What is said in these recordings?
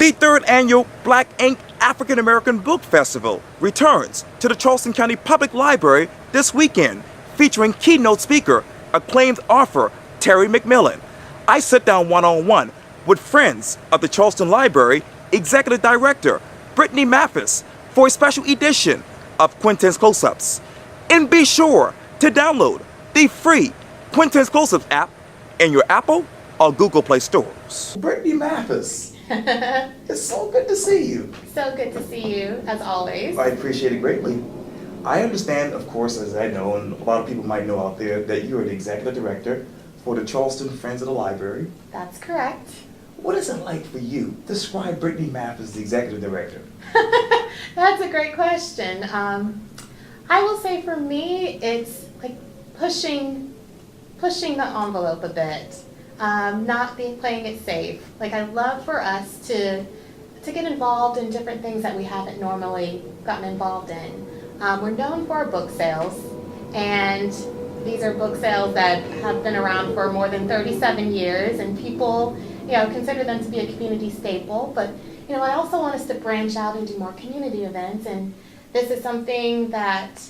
The third annual Black Ink African American Book Festival returns to the Charleston County Public Library this weekend, featuring keynote speaker, acclaimed author Terry McMillan. I sit down one-on-one with friends of the Charleston Library, Executive Director Brittany Mathis, for a special edition of Quintin's Close-Ups. And be sure to download the free Quintin's Close-Ups app in your Apple or Google Play stores. Brittany Mathis. It's so good to see you. So good to see you, as always. I appreciate it greatly. I understand, of course, as I know, and a lot of people might know out there, that you are the executive director for the Charleston Friends of the Library. That's correct. What is it like for you? Describe Brittany Mathis, the executive director. That's a great question. I will say for me, it's like pushing the envelope a bit. Not playing it safe. Like, I love for us to get involved in different things that we haven't normally gotten involved in. We're known for our book sales, and these are book sales that have been around for more than 37 years, and people, consider them to be a community staple. But, I also want us to branch out and do more community events, and this is something that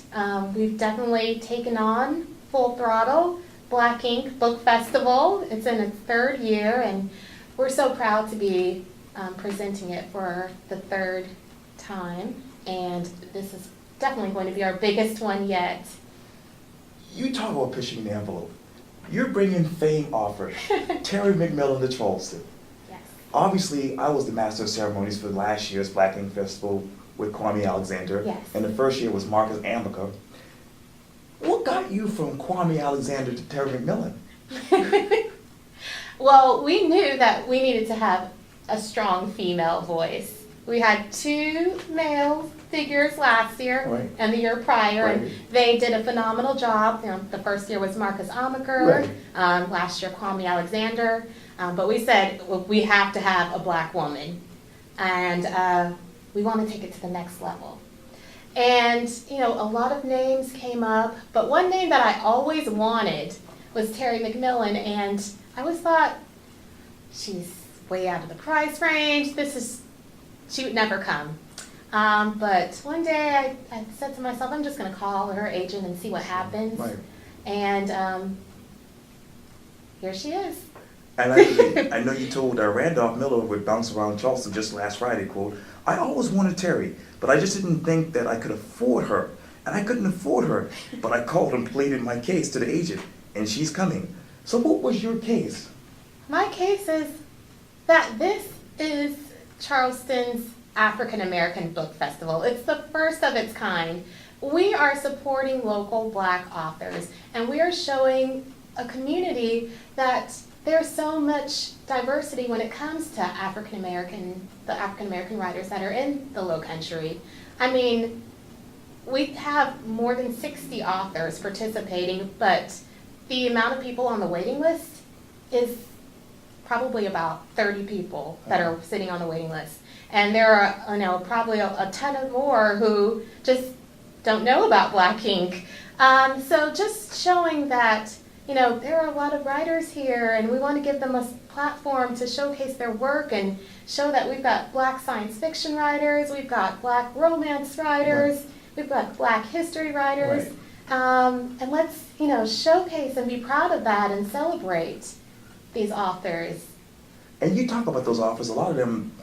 we've definitely taken on full throttle. Black Ink Book Festival. It's in its third year, and we're so proud to be presenting it for the third time, and this is definitely going to be our biggest one yet. You talk about pushing the envelope. You're bringing famed author Terry McMillan to Charleston. Yes. Obviously, I was the master of ceremonies for last year's Black Ink Festival with Kwame Alexander, yes. And the first year was Marcus Amica. What got you from Kwame Alexander to Terry McMillan? Well, we knew that we needed to have a strong female voice. We had two male figures last year, right, and the year prior, right, and they did a phenomenal job. The first year was Marcus Amica, right, last year Kwame Alexander, but we said, well, we have to have a black woman, and we want to take it to the next level. And, a lot of names came up, but one name that I always wanted was Terry McMillan, and I always thought, she's way out of the price range, she would never come. But one day I said to myself, I'm just going to call her agent and see what happens. Right. And here she is. And I know you told Randolph Miller with Bounce Around Charleston just last Friday, quote, I always wanted Terry, but I just didn't think that I could afford her. And I couldn't afford her, but I called and pleaded my case to the agent, and she's coming. So what was your case? My case is that this is Charleston's African American Book Festival. It's the first of its kind. We are supporting local black authors, and we are showing a community that there's so much diversity when it comes to the African American writers that are in the Low Country. I mean, we have more than 60 authors participating, but the amount of people on the waiting list is probably about 30 people that are sitting on the waiting list. And there are, probably a ton of more who just don't know about Black Ink. So just showing that, there are a lot of writers here, and we want to give them a platform to showcase their work and show that we've got black science fiction writers, we've got black romance writers, right, we've got black history writers, right, and let's, showcase and be proud of that and celebrate these authors. And you talk about those authors, a lot of them,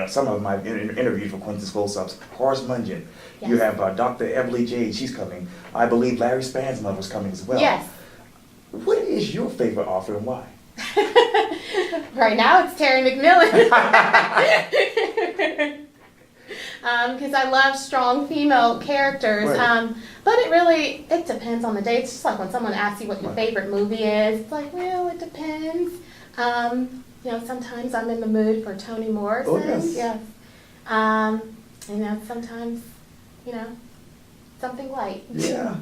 some of them I've interviewed for Quintin's Close-Ups. Horace Mungeon, yes. You have Dr. Everly Jade, she's coming. I believe Larry Spansmother was coming as well. Yes. What is your favorite author and why? Right now it's Terry McMillan. Because I love strong female characters. Right. But it depends on the day. It's just like when someone asks you what your favorite movie is. It's like, well, it depends. Sometimes I'm in the mood for Toni Morrison. Oh, yes. Yes. Sometimes, something light. Yeah.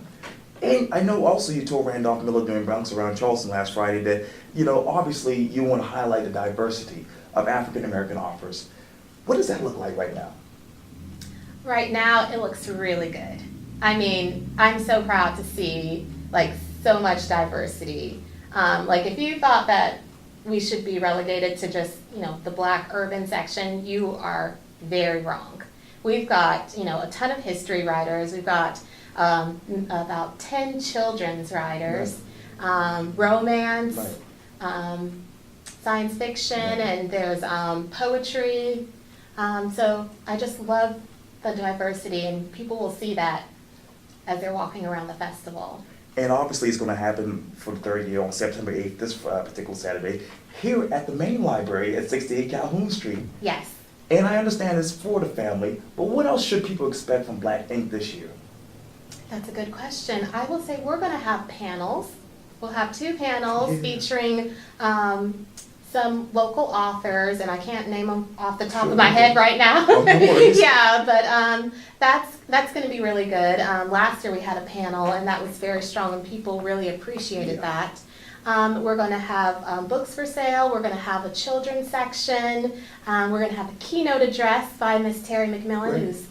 And I know also you told Randolph Miller during Bounce Around Charleston last Friday that, obviously you want to highlight the diversity of African American authors. What does that look like right now? Right now, it looks really good. I mean, I'm so proud to see, so much diversity. If you thought that we should be relegated to just, the Black urban section, you are very wrong. We've got, a ton of history writers. We've got about 10 children's writers, romance, science fiction, and there's poetry. So I just love the diversity, and people will see that as they're walking around the festival. And obviously it's going to happen for the third year on September 8th, this particular Saturday, here at the main library at 68 Calhoun Street. Yes. And I understand it's for the family, but what else should people expect from Black Ink this year? That's a good question. I will say we're going to have panels. We'll have 2 panels featuring some local authors, and I can't name them off the top of my head right now. Oh, no worries. Yeah, but that's going to be really good. Last year we had a panel, and that was very strong, and people really appreciated that. We're going to have books for sale. We're going to have a children's section. We're going to have a keynote address by Miss Terry McMillan, who's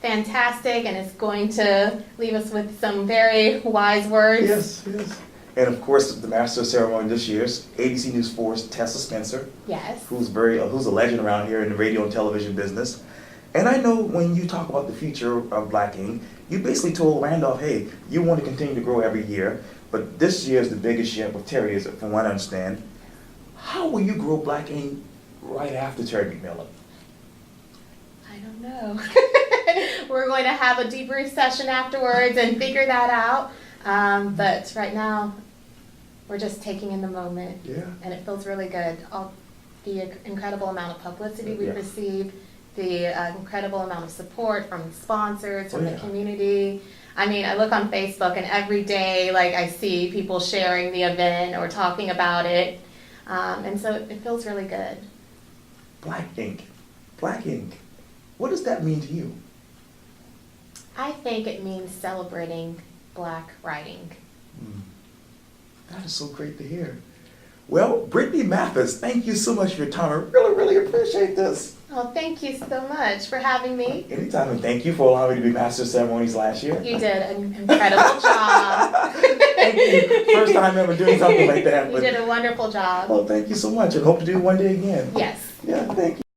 fantastic and is going to leave us with some very wise words. Yes, yes. And of course, the master of ceremony this year's ABC News 4's Tessa Spencer. Yes. Who's a legend around here in the radio and television business. And I know when you talk about the future of Black Ink, you basically told Randolph, hey, you want to continue to grow every year, but this year is the biggest year with Terry, is from what I understand. How will you grow Black Ink right after Terry McMillan? I don't know. We're going to have a debrief session afterwards and figure that out. But right now, we're just taking in the moment. Yeah. And it feels really good. All the incredible amount of publicity we've received, the incredible amount of support from sponsors, from the community. I mean, I look on Facebook and every day, I see people sharing the event or talking about it. And so it feels really good. Black Ink. Black Ink. What does that mean to you? I think it means celebrating Black writing. That is so great to hear. Well, Brittany, Mathis, thank you so much for your time. I really, really appreciate this. Well, thank you so much for having me. Anytime, and thank you for allowing me to be Master of Ceremonies last year. You did an incredible job. Thank you. First time ever doing something like that. You did a wonderful job. Well, thank you so much, and hope to do it one day again. Yes. Yeah, thank you.